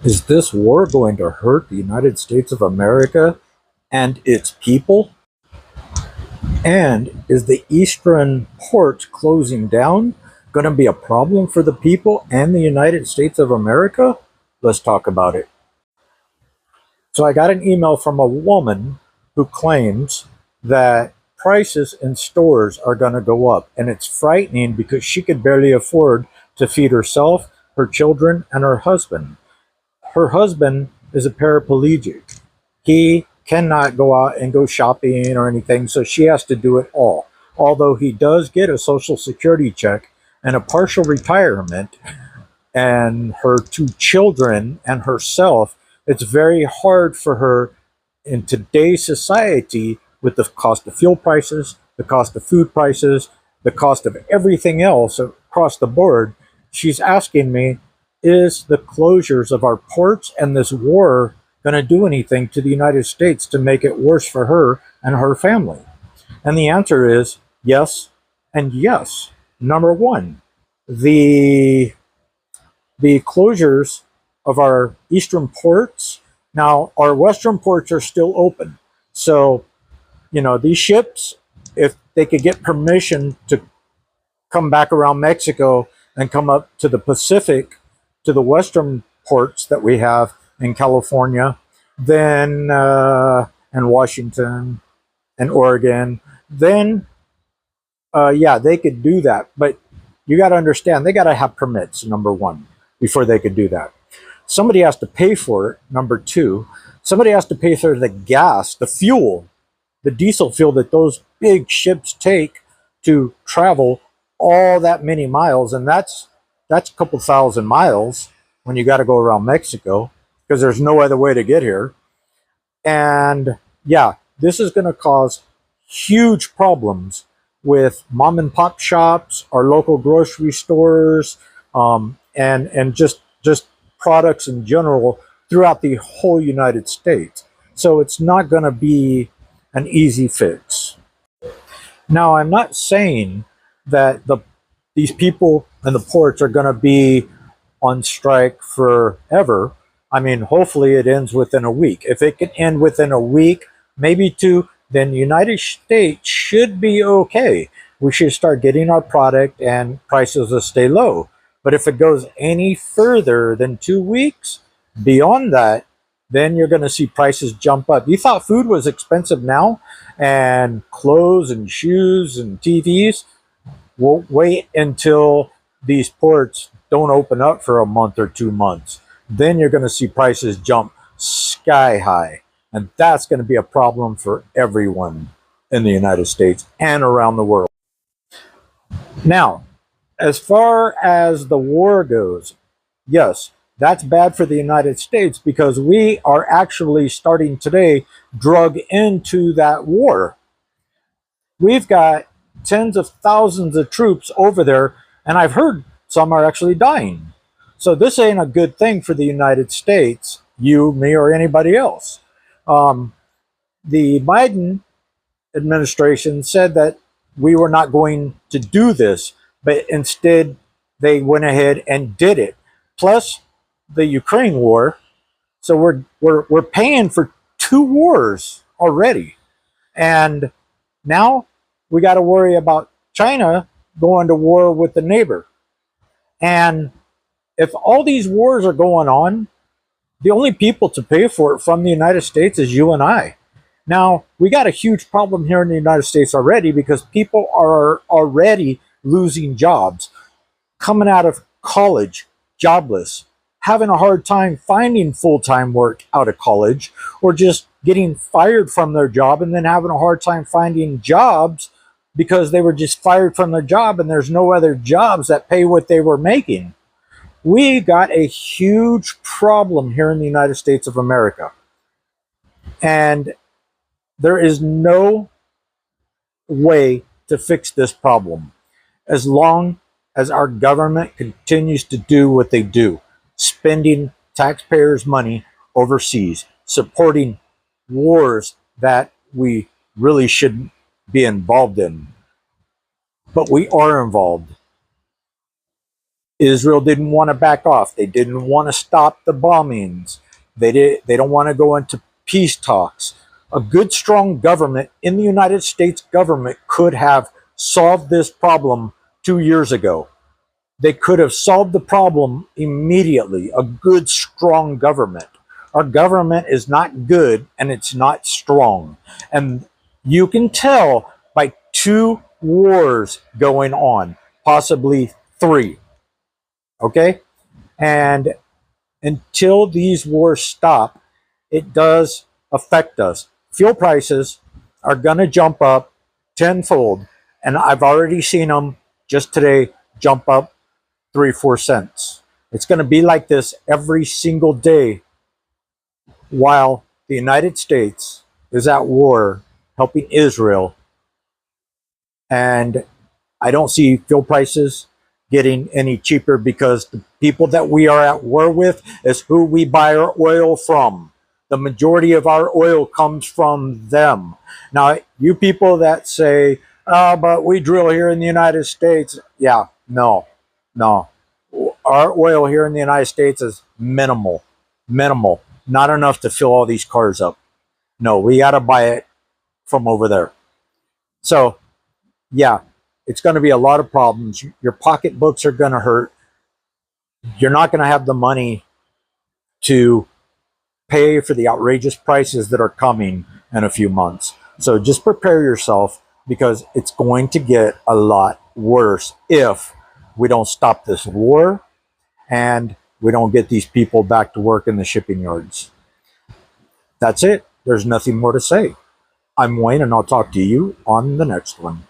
Is this war going to hurt the United States of America and its people? And is the eastern port closing down going to be a problem for the people and the United States of America? Let's talk about it. So, I got an email from a woman who claims that prices in stores are going to go up. And it's frightening because she could barely afford to feed herself, her children, and her husband. Her husband is a paraplegic. He cannot go out and go shopping or anything, so she has to do it all. Although he does get a Social Security check and a partial retirement, and her two children and herself, it's very hard for her in today's society with the cost of fuel prices, the cost of food prices, the cost of everything else across the board. She's asking me, is the closures of our ports and this war going to do anything to the United States to make it worse for her and her family? And the answer is yes and yes. Number one, the closures of our eastern ports. Now, our western ports are still open. So, these ships, if they could get permission to come back around Mexico and come up to the Pacific, to the western ports that we have in California, then and Washington and Oregon, then yeah, they could do that. But you got to understand, they got to have permits, number one, before they could do that. Somebody has to pay for it, number two. Somebody has to pay for the gas, the fuel, the diesel fuel that those big ships take to travel all that many miles. And that's a couple thousand miles when you got to go around Mexico because there's no other way to get here. And yeah, this is going to cause huge problems with mom and pop shops, our local grocery stores, and just products in general throughout the whole United States. So it's not going to be an easy fix. Now, I'm not saying that these people in the ports are going to be on strike forever. I mean, hopefully it ends within a week. If it can end within a week, maybe two, then the United States should be okay. We should start getting our product and prices will stay low. But if it goes any further than 2 weeks, beyond that, then you're going to see prices jump up. You thought food was expensive now, and clothes and shoes and TVs? We'll wait until these ports don't open up for a month or 2 months. Then you're going to see prices jump sky high. And that's going to be a problem for everyone in the United States and around the world. Now, as far as the war goes, yes, that's bad for the United States because we are actually starting today drug into that war. We've got tens of thousands of troops over there, and I've heard some are actually dying. So this ain't a good thing for the United States, you, me, or anybody else. Um, the Biden administration said that we were not going to do this, but instead they went ahead and did it. Plus the Ukraine war. So we're paying for two wars already. And now we got to worry about China going to war with the neighbor. And if all these wars are going on, the only people to pay for it from the United States is you and I. Now, we got a huge problem here in the United States already because people are already losing jobs, coming out of college, jobless, having a hard time finding full-time work out of college, or just getting fired from their job and then having a hard time finding jobs because they were just fired from their job and there's no other jobs that pay what they were making. We got a huge problem here in the United States of America. And there is no way to fix this problem as long as our government continues to do what they do, spending taxpayers' money overseas, supporting wars that we really shouldn't be involved in. But we are involved. Israel didn't want to back off. They didn't want to stop the bombings. They don't want to go into peace talks. A good, strong government in the United States government could have solved this problem 2 years ago. They could have solved the problem immediately. A good, strong government. Our government is not good and it's not strong. And you can tell by 2 wars going on, possibly 3. Okay? And until these wars stop, it does affect us. Fuel prices are going to jump up tenfold. And I've already seen them just today jump up 3-4 cents. It's going to be like this every single day while the United States is at war helping Israel. And I don't see fuel prices getting any cheaper because the people that we are at war with is who we buy our oil from. The majority of our oil comes from them. Now, you people that say, oh, but we drill here in the United States. Yeah, no. Our oil here in the United States is minimal. Not enough to fill all these cars up. No, we got to buy it from over there. So, yeah, it's going to be a lot of problems. Your pocketbooks are going to hurt. You're not going to have the money to pay for the outrageous prices that are coming in a few months. So just prepare yourself because it's going to get a lot worse if we don't stop this war and we don't get these people back to work in the shipping yards. That's it. There's nothing more to say. I'm Wayne, and I'll talk to you on the next one.